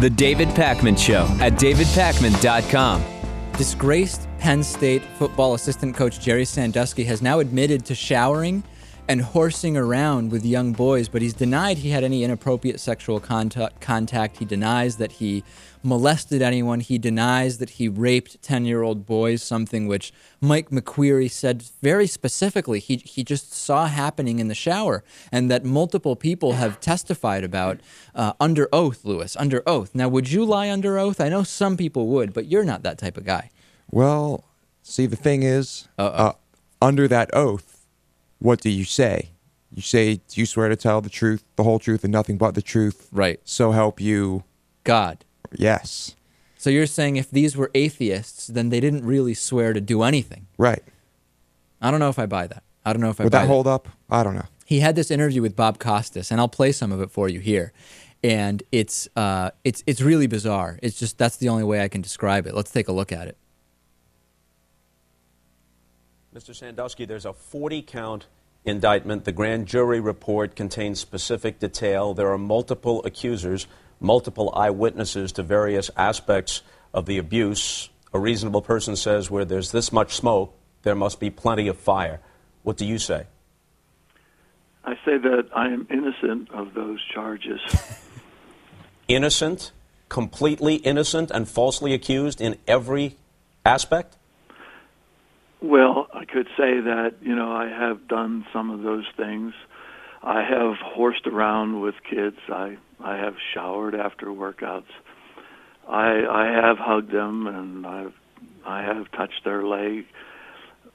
The David Pakman Show at davidpakman.com. Disgraced Penn State football assistant coach Jerry Sandusky has now admitted to showering and horsing around with young boys, but he's denied he had any inappropriate sexual contact. He denies that he molested anyone. He denies that he raped 10-year-old boys, something which Mike McQueary said very specifically he just saw happening in the shower, and that multiple people have testified about under oath, Lewis, under oath. Now, would you lie under oath? I know some people would, but you're not that type of guy. Well, see, the thing is, under that oath, what do you say? You say, you swear to tell the truth, the whole truth, and nothing but the truth. Right. So help you God. Yes. So you're saying if these were atheists, then they didn't really swear to do anything. Right. I don't know if I buy that. I don't know if I Would buy that hold up? I don't know. He had this interview with Bob Costas, and I'll play some of it for you here. And it's really bizarre. It's just, that's the only way I can describe it. Let's take a look at it. Mr. Sandusky, there's a 40-count indictment. The grand jury report contains specific detail. There are multiple accusers, multiple eyewitnesses to various aspects of the abuse. A reasonable person says where there's this much smoke, there must be plenty of fire. What do you say? I say that I am innocent of those charges. Innocent? Completely innocent and falsely accused in every aspect? Well, I could say that, I have done some of those things. I have horsed around with kids. I have showered after workouts. I have hugged them, and I have touched their leg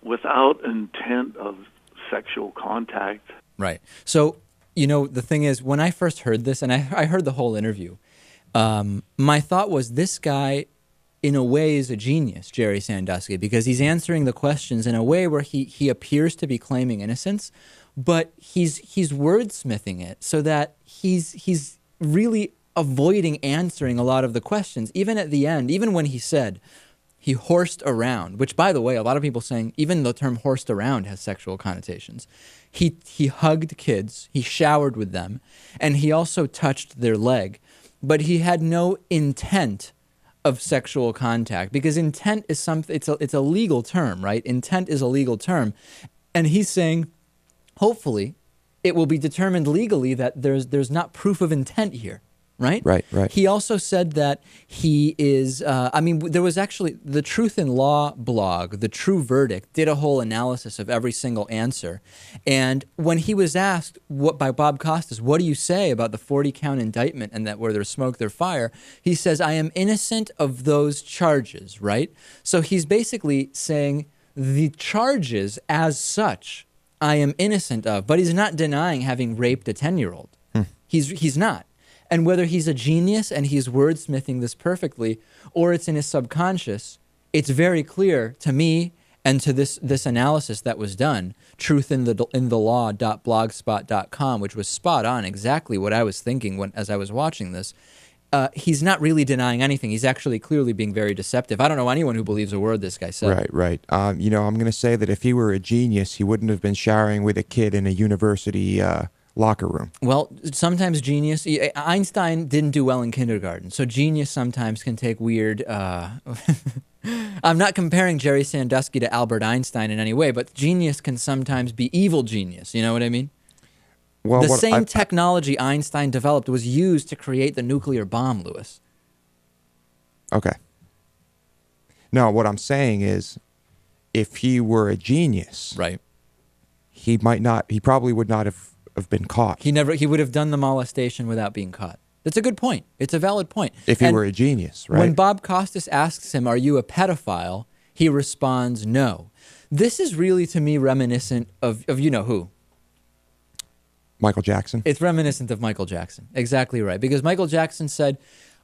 without intent of sexual contact. Right. So, the thing is, when I first heard this, and I heard the whole interview, my thought was this guy, in a way, is a genius, Jerry Sandusky, because he's answering the questions in a way where he appears to be claiming innocence, but he's wordsmithing it so that he's really avoiding answering a lot of the questions. Even at the end, even when he said he horsed around, which, by the way, a lot of people saying even the term horsed around has sexual connotations. He hugged kids, he showered with them, and he also touched their leg, but he had no intent of sexual contact, because intent is something, it's a legal term, right? Intent is a legal term. And he's saying, hopefully, it will be determined legally that there's not proof of intent here, right? Right. He also said that he is, there was actually the Truth in Law blog, The True Verdict, did a whole analysis of every single answer. And when he was asked by Bob Costas, what do you say about the 40-count indictment and that where there's smoke, there's fire, he says, I am innocent of those charges, right? So he's basically saying the charges as such, I am innocent of, but he's not denying having raped a 10-year-old. He's not. And whether he's a genius and he's wordsmithing this perfectly, or it's in his subconscious, it's very clear to me and to this analysis that was done, truthinthelaw.blogspot.com, which was spot on, exactly what I was thinking as I was watching this. He's not really denying anything. He's actually clearly being very deceptive. I don't know anyone who believes a word this guy said. Right. I'm going to say that if he were a genius, he wouldn't have been showering with a kid in a university locker room. Well, sometimes genius, Einstein didn't do well in kindergarten, so genius sometimes can take weird, I'm not comparing Jerry Sandusky to Albert Einstein in any way, but genius can sometimes be evil genius, you know what I mean? Well, the same technology Einstein developed was used to create the nuclear bomb, Lewis. Okay. No, what I'm saying is, if he were a genius, right, he probably would not have been caught. He would have done the molestation without being caught. That's a good point. It's a valid point. If he were a genius, right? When Bob Costas asks him, are you a pedophile? He responds, no. This is really, to me, reminiscent of you know who? Michael Jackson. It's reminiscent of Michael Jackson. Exactly right. Because Michael Jackson said,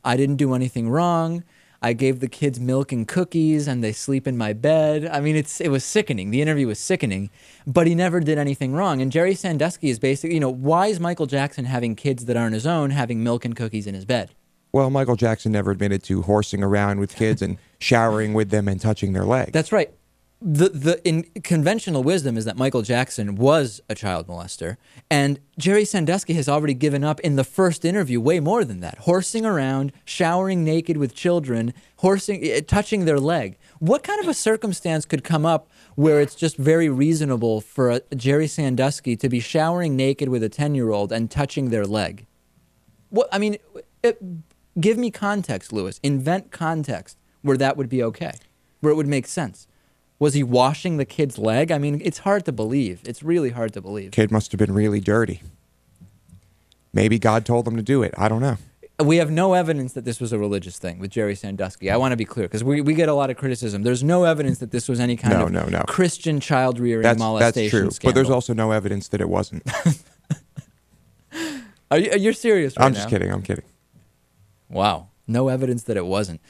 I didn't do anything wrong. I gave the kids milk and cookies, and they sleep in my bed. I mean, it was sickening. The interview was sickening, but he never did anything wrong. And Jerry Sandusky is basically, why is Michael Jackson having kids that aren't his own, having milk and cookies in his bed? Well, Michael Jackson never admitted to horsing around with kids and showering with them and touching their legs. That's right. in conventional wisdom is that Michael Jackson was a child molester, and Jerry Sandusky has already given up in the first interview way more than that. Horsing around, showering naked with children, touching their leg. What kind of a circumstance could come up where it's just very reasonable for Jerry Sandusky to be showering naked with a 10-year-old and touching their leg? What, I mean, give me context, Lewis. Invent context where that would be okay, where it would make sense. Was he washing the kid's leg? I mean, it's hard to believe. It's really hard to believe. Kid must have been really dirty. Maybe God told him to do it. I don't know. We have no evidence that this was a religious thing with Jerry Sandusky. I want to be clear, because we get a lot of criticism. There's no evidence that this was any kind of Christian child-rearing molestation That's true, scandal. but there's also no evidence that it wasn't. You're serious right now? I'm just kidding. I'm kidding. Wow. No evidence that it wasn't.